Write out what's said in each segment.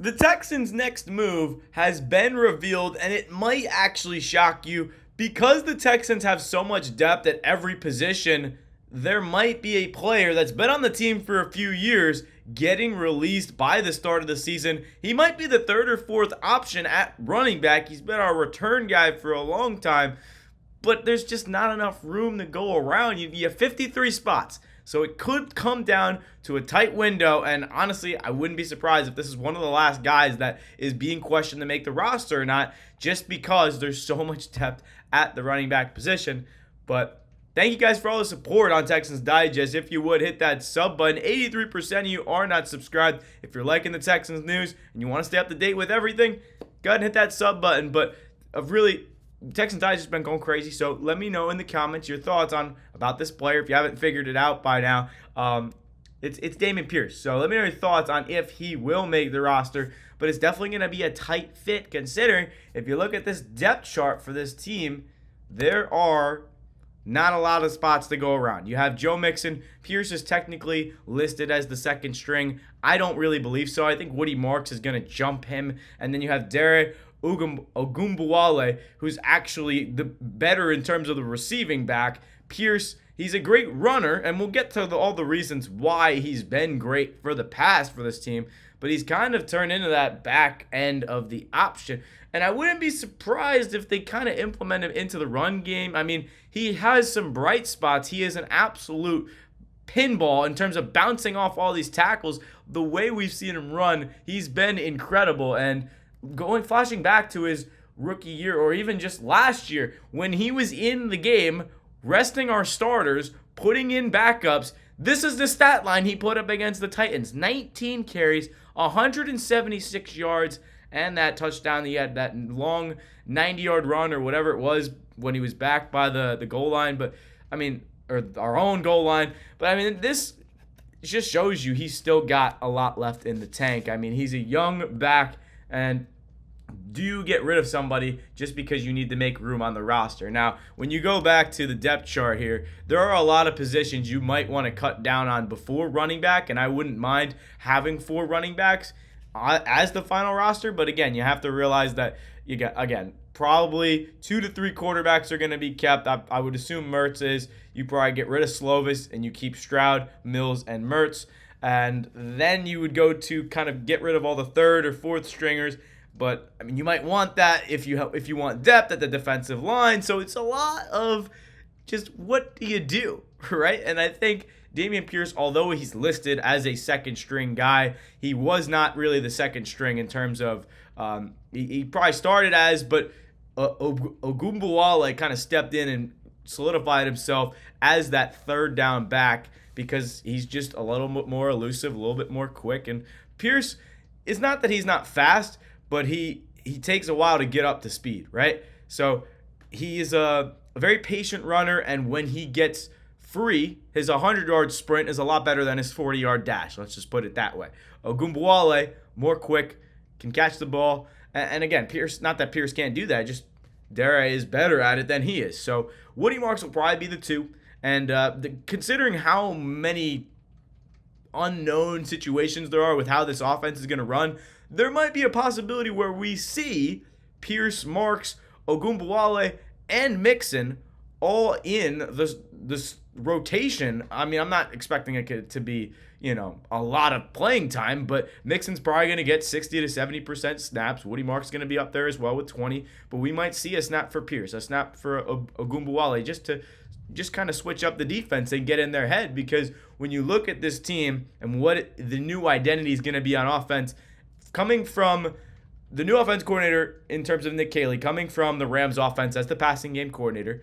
The Texans' next move has been revealed, and it might actually shock you because the Texans have so much depth at every position. There might be a player that's been on the team for a few years getting released by the start of the season. He might be the third or fourth option at running back. He's been our return guy for a long time, but there's just not enough room to go around. You have 53 spots. So it could come down to a tight window, and honestly, I wouldn't be surprised if this is one of the last guys that is being questioned to make the roster or not, just because there's so much depth at the running back position. But thank you guys for all the support on Texans Digest. If you would, hit that sub button. 83% of you are not subscribed. If you're liking the Texans news and you want to stay up to date with everything, go ahead and hit that sub button. But Texans Digest has been going crazy, so let me know in the comments your thoughts about this player if you haven't figured it out by now. It's Dameon Pitre, so let me know your thoughts on if he will make the roster, but it's definitely going to be a tight fit considering if you look at this depth chart for this team, there are not a lot of spots to go around. You have Joe Mixon. Pierce is technically listed as the second string. I don't really believe so. I think Woody Marks is going to jump him, and then you have Dare Ogunbowale, who's actually the better in terms of the receiving back. Pierce, he's a great runner, and we'll get to all the reasons why he's been great for the past for this team, but he's kind of turned into that back end of the option. And I wouldn't be surprised if they kind of implement him into the run game. I mean, he has some bright spots. He is an absolute pinball in terms of bouncing off all these tackles. The way we've seen him run, he's been incredible. And flashing back to his rookie year or even just last year when he was in the game, resting our starters, putting in backups, this is the stat line he put up against the Titans. 19 carries, 176 yards, and that touchdown. He had that long 90-yard run or whatever it was when he was back by the goal line, or our own goal line. But this just shows you he's still got a lot left in the tank. He's a young back, and do you get rid of somebody just because you need to make room on the roster? Now, when you go back to the depth chart here, there are a lot of positions you might want to cut down on before running back, and I wouldn't mind having 4 running backs as the final roster. But again, you have to realize that you got, probably 2 to 3 quarterbacks are going to be kept. I would assume Mertz is. You probably get rid of Slovis and you keep Stroud, Mills, and Mertz. And then you would go to kind of get rid of all the third or fourth stringers. But you might want that if you want depth at the defensive line. So it's a lot of just what do you do, right? And I think Dameon Pierce, although he's listed as a second string guy, he was not really the second string in terms of he probably started as, but Ogunbowale kind of stepped in and solidified himself as that third down back because he's just a little bit more elusive, a little bit more quick. And Pierce, it's not that he's not fast, but he takes a while to get up to speed, right? So he is a very patient runner, and when he gets free, his 100-yard sprint is a lot better than his 40-yard dash. Let's just put it that way. Ogunbowale, more quick, can catch the ball. And again, Pierce, not that Pierce can't do that, just Dare is better at it than he is. So Woody Marks will probably be the 2. And considering how many unknown situations there are with how this offense is going to run, there might be a possibility where we see Pierce, Marks, Ogunbowale, and Mixon all in this rotation. I'm not expecting it to be, a lot of playing time, but Mixon's probably going to get 60 to 70% snaps. Woody Marks is going to be up there as well with 20, but we might see a snap for Pierce, a snap for Ogunbowale, just kind of switch up the defense and get in their head, because when you look at this team and what the new identity is going to be on offense, coming from the new offense coordinator in terms of Nick Caley, coming from the Rams offense as the passing game coordinator,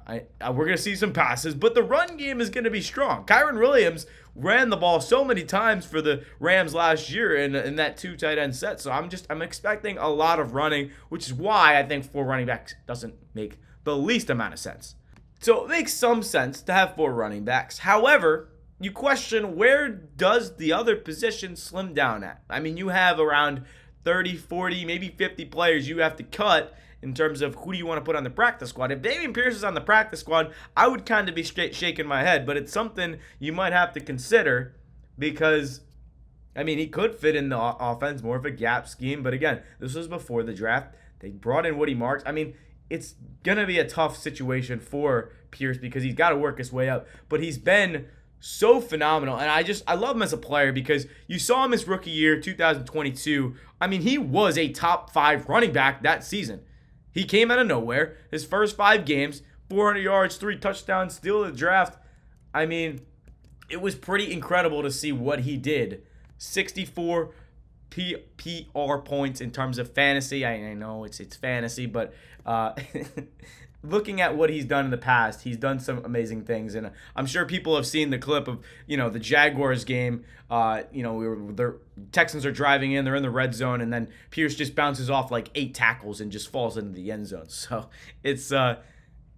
we're going to see some passes, but the run game is going to be strong. Kyron Williams ran the ball so many times for the Rams last year in that 2 tight end set, so I'm expecting a lot of running, which is why I think 4 running backs doesn't make the least amount of sense. So it makes some sense to have 4 running backs. However, you question, where does the other position slim down at? You have around 30, 40, maybe 50 players you have to cut in terms of who do you want to put on the practice squad. If Dameon Pierce is on the practice squad, I would kind of be shaking my head, but it's something you might have to consider because, I mean, he could fit in the offense, more of a gap scheme. But again, this was before the draft. They brought in Woody Marks. I mean, it's going to be a tough situation for Pierce because he's got to work his way up. But he's been so phenomenal. And I love him as a player because you saw him his rookie year, 2022. I mean, he was a top 5 running back that season. He came out of nowhere. His first 5 games, 400 yards, 3 touchdowns, steal of the draft. I mean, it was pretty incredible to see what he did. 64 PPR points in terms of fantasy. I know it's fantasy, but looking at what he's done in the past, he's done some amazing things. And I'm sure people have seen the clip of, the Jaguars game. The Texans are driving in, they're in the red zone, and then Pierce just bounces off like 8 tackles and just falls into the end zone. So it's a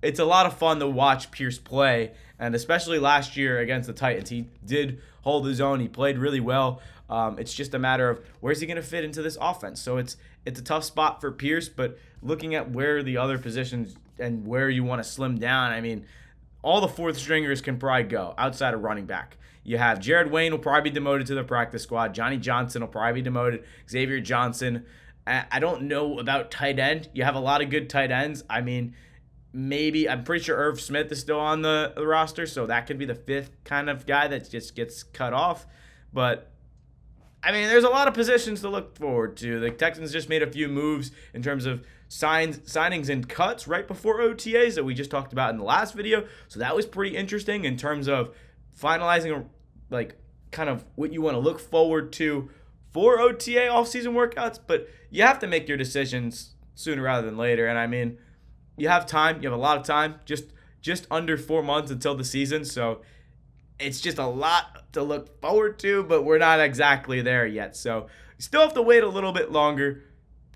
lot of fun to watch Pierce play, and especially last year against the Titans. He did hold his own. He played really well. It's just a matter of where's he going to fit into this offense. So it's a tough spot for Pierce, but looking at where the other positions and where you want to slim down, I mean, all the 4th stringers can probably go outside of running back. You have Jared Wayne will probably be demoted to the practice squad. Johnny Johnson will probably be demoted. Xavier Johnson. I don't know about tight end. You have a lot of good tight ends. I mean, maybe I'm pretty sure Irv Smith is still on the roster, so that could be the 5th kind of guy that just gets cut off. But I mean, there's a lot of positions to look forward to. The Texans just made a few moves in terms of signings and cuts right before OTAs that we just talked about in the last video. So that was pretty interesting in terms of finalizing kind of what you want to look forward to for OTA offseason workouts. But you have to make your decisions sooner rather than later. And I mean, you have time. You have a lot of time. Just under 4 months until the season. So it's just a lot to look forward to, but we're not exactly there yet. So you still have to wait a little bit longer.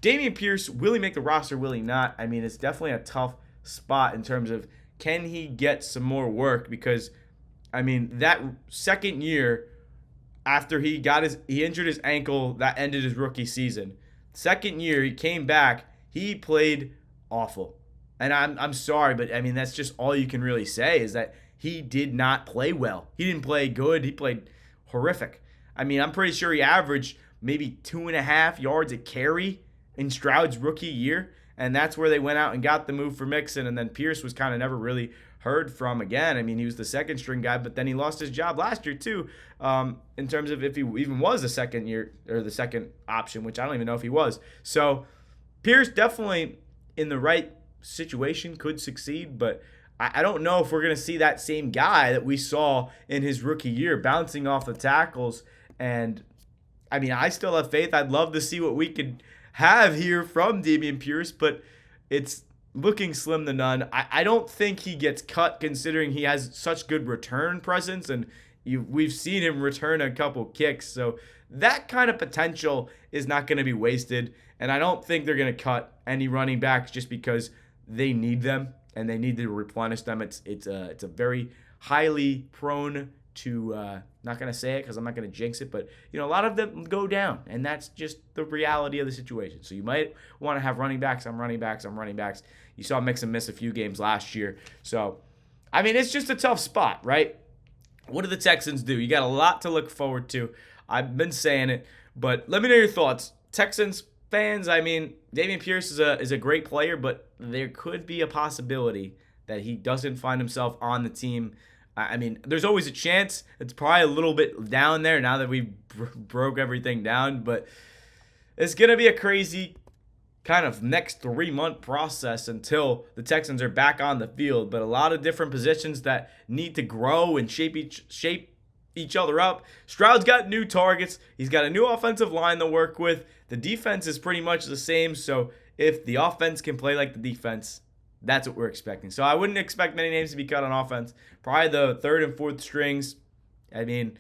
Dameon Pierce, will he make the roster, will he not? I mean, it's definitely a tough spot in terms of can he get some more work, because, I mean, that second year after he injured his ankle, that ended his rookie season. Second year, he came back, he played awful. And I'm sorry, but I mean, that's just all you can really say is that he did not play well. He didn't play good. He played horrific. I mean, I'm pretty sure he averaged maybe 2.5 yards a carry in Stroud's rookie year, and that's where they went out and got the move for Mixon, and then Pierce was kind of never really heard from again. I mean, he was the second string guy, but then he lost his job last year too, in terms of if he even was the second year or the second option, which I don't even know if he was. So Pierce definitely in the right situation could succeed, but I don't know if we're going to see that same guy that we saw in his rookie year bouncing off the tackles. And I mean, I still have faith. I'd love to see what we could have here from Dameon Pierce, but it's looking slim to none. I don't think he gets cut considering he has such good return presence, and we've seen him return a couple kicks. So that kind of potential is not going to be wasted, and I don't think they're going to cut any running backs just because they need them and they need to replenish them. It's a very highly prone to not going to say it because I'm not going to jinx it, but a lot of them go down, and that's just the reality of the situation. So you might want to have running backs. I'm running backs. You saw Mixon miss a few games last year. So, I mean, it's just a tough spot, right? What do the Texans do? You got a lot to look forward to. I've been saying it, but let me know your thoughts. Texans fans, I mean, Dameon Pierce is a great player, but there could be a possibility that he doesn't find himself on the team. I mean, there's always a chance. It's probably a little bit down there now that we broke everything down, but it's going to be a crazy kind of next 3-month process until the Texans are back on the field. But a lot of different positions that need to grow and shape each other up. Stroud's got new targets. He's got a new offensive line to work with. The defense is pretty much the same. So if the offense can play like the defense, that's what we're expecting. So I wouldn't expect many names to be cut on offense. Probably the 3rd and 4th strings. I mean,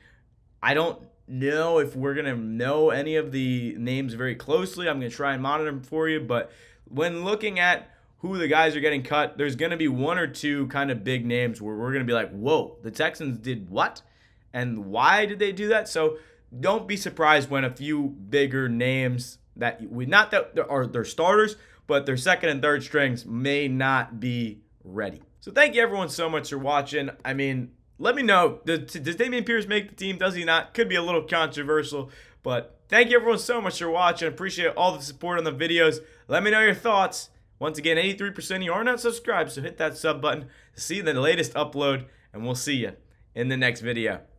I don't know if we're going to know any of the names very closely. I'm going to try and monitor them for you. But when looking at who the guys are getting cut, there's going to be 1 or 2 kind of big names where we're going to be like, whoa, the Texans did what? And why did they do that? So don't be surprised when a few bigger names that not that they're starters, but their 2nd and 3rd strings may not be ready. So thank you everyone so much for watching. I mean, let me know, does Dameon Pierce make the team? Does he not? Could be a little controversial, But thank you everyone so much for watching. Appreciate all the support on the videos. Let me know your thoughts. Once again, 83% of you are not subscribed, so hit that sub button to see the latest upload, and we'll see you in the next video.